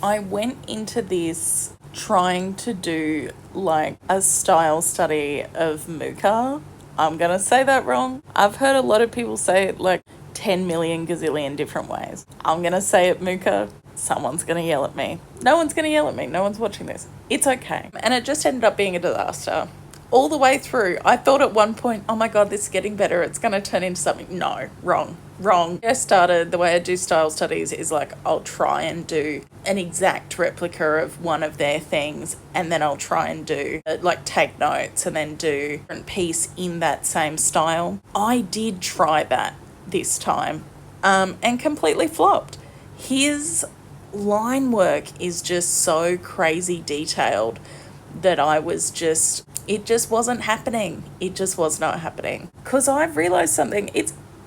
I went into this trying to do like a style study of Mucha. I'm going to say that wrong. I've heard a lot of people say it like 10 million gazillion different ways. I'm going to say it Mucha. Someone's going to yell at me. No one's going to yell at me. No one's watching this. It's okay. And it just ended up being a disaster. All the way through, I thought at one point, oh my God, this is getting better. It's going to turn into something. No, wrong. I started, the way I do style studies is like, I'll try and do an exact replica of one of their things, and then I'll try and do, like, take notes and then do a different piece in that same style. I did try that this time, and completely flopped. His line work is just so crazy detailed that it just wasn't happening. It just was not happening. Because I've realised something.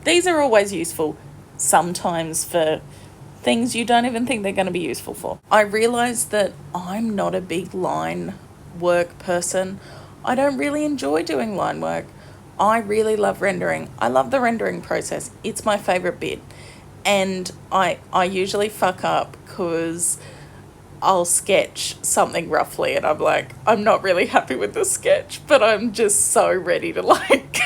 These are always useful, sometimes for things you don't even think they're going to be useful for. I realised that I'm not a big line work person. I don't really enjoy doing line work. I really love rendering. I love the rendering process. It's my favourite bit. And I usually fuck up because I'll sketch something roughly and I'm like, I'm not really happy with the sketch, but I'm just so ready to like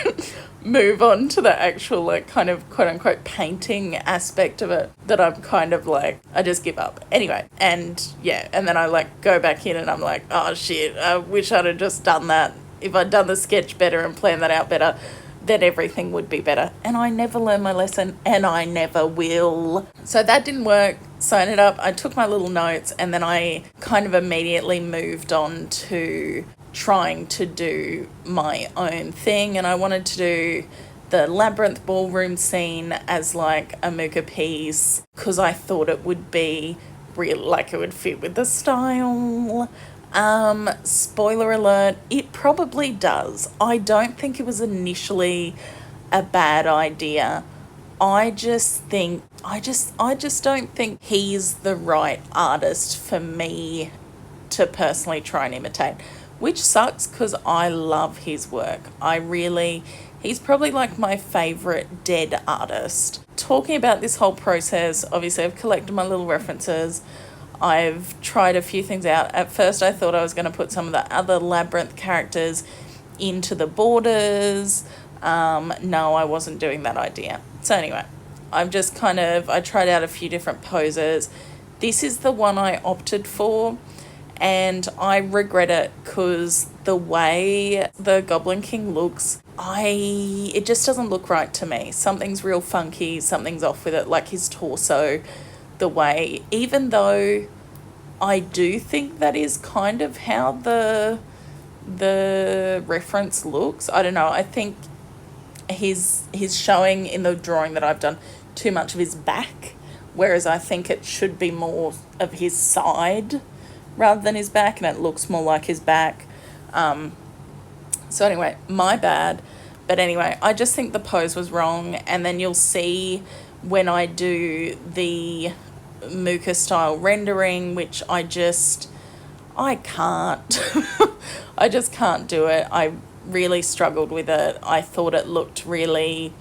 move on to the actual like kind of quote unquote painting aspect of it that I'm kind of like, I just give up. Anyway, and yeah, and then I like go back in and I'm like, oh shit, I wish I'd have just done that. If I'd done the sketch better and planned that out better, then everything would be better. And I never learned my lesson, and I never will. So that didn't work. So I took my little notes, and then I kind of immediately moved on to trying to do my own thing. And I wanted to do the Labyrinth ballroom scene as like a Mucha piece because I thought it would be real, like it would fit with the style. Spoiler alert, it probably does. I don't think it was initially a bad idea. I just don't think he's the right artist for me to personally try and imitate, which sucks because I love his work. He's probably like my favourite dead artist. Talking about this whole process, obviously I've collected my little references. I've tried a few things out. At first I thought I was going to put some of the other Labyrinth characters into the borders. No, I wasn't doing that idea. So anyway, I tried out a few different poses. This is the one I opted for, and I regret it because the way the Goblin King looks, it just doesn't look right to me. Something's real funky, something's off with it, like his torso, the way, even though I do think that is kind of how the reference looks. I don't know, I think he's showing in the drawing that I've done too much of his back, whereas I think it should be more of his side rather than his back, and it looks more like his back. So anyway, my bad. But anyway, I just think the pose was wrong, and then you'll see when I do the Mucha style rendering, which I can't. I just can't do it. I really struggled with it. I thought it looked really,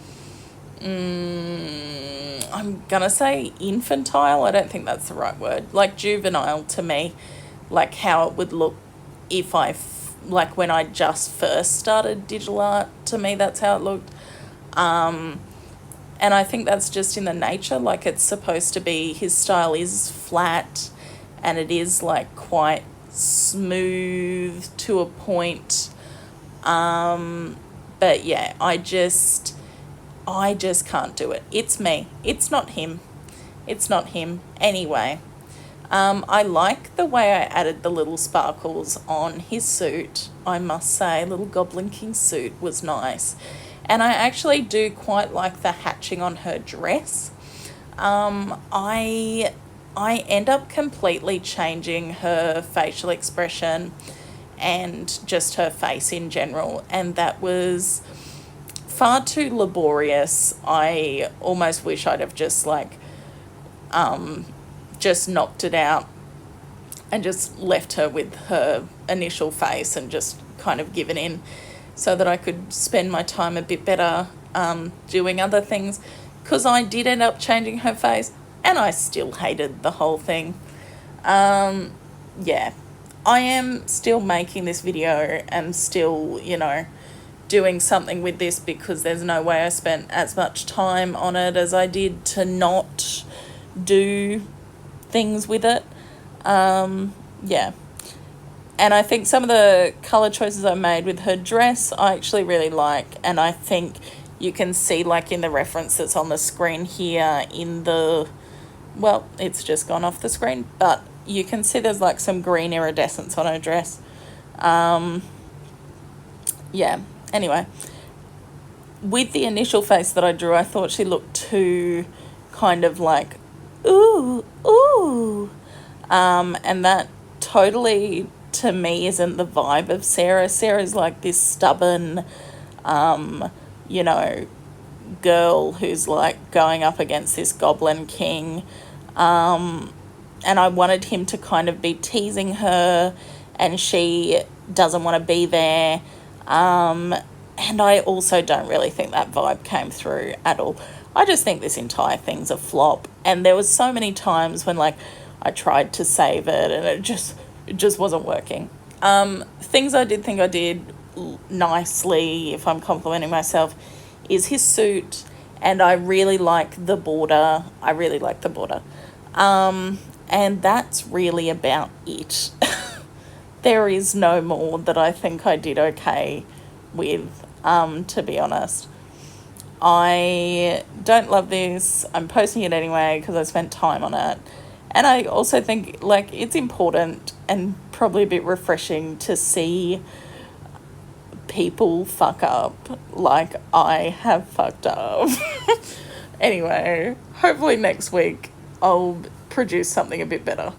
I'm gonna say infantile. I don't think that's the right word. Like juvenile to me, like how it would look if like when I just first started digital art. To me, that's how it looked. And I think that's just in the nature, like it's supposed to be, his style is flat and it is like quite smooth to a point. But yeah, I just can't do it. It's me. It's not him. Anyway, I like the way I added the little sparkles on his suit. I must say, little Goblin King suit was nice. And I actually do quite like the hatching on her dress. I end up completely changing her facial expression and just her face in general, and that was far too laborious. I almost wish I'd have just just knocked it out and just left her with her initial face and just kind of given in, so that I could spend my time a bit better doing other things, because I did end up changing her face and I still hated the whole thing. Yeah, I am still making this video and still, doing something with this because there's no way I spent as much time on it as I did to not do things with it. Yeah. And I think some of the colour choices I made with her dress I actually really like, and I think you can see, like, in the reference that's on the screen here well, it's just gone off the screen, but you can see there's like some green iridescence on her dress. Yeah, anyway, with the initial face that I drew, I thought she looked too kind of like, ooh, ooh. And that totally, to me, isn't the vibe of Sarah. Sarah's like this stubborn, you know, girl who's like going up against this goblin king. And I wanted him to kind of be teasing her, and she doesn't want to be there. And I also don't really think that vibe came through at all. I just think this entire thing's a flop. And there was so many times when, like, I tried to save it and it just wasn't working. Things I did think I did nicely, if I'm complimenting myself, is his suit. And I really like the border. And that's really about it. There is no more that I think I did okay with, to be honest. I don't love this. I'm posting it anyway because I spent time on it. And I also think, like, it's important and probably a bit refreshing to see people fuck up like I have fucked up. Anyway, hopefully next week I'll produce something a bit better.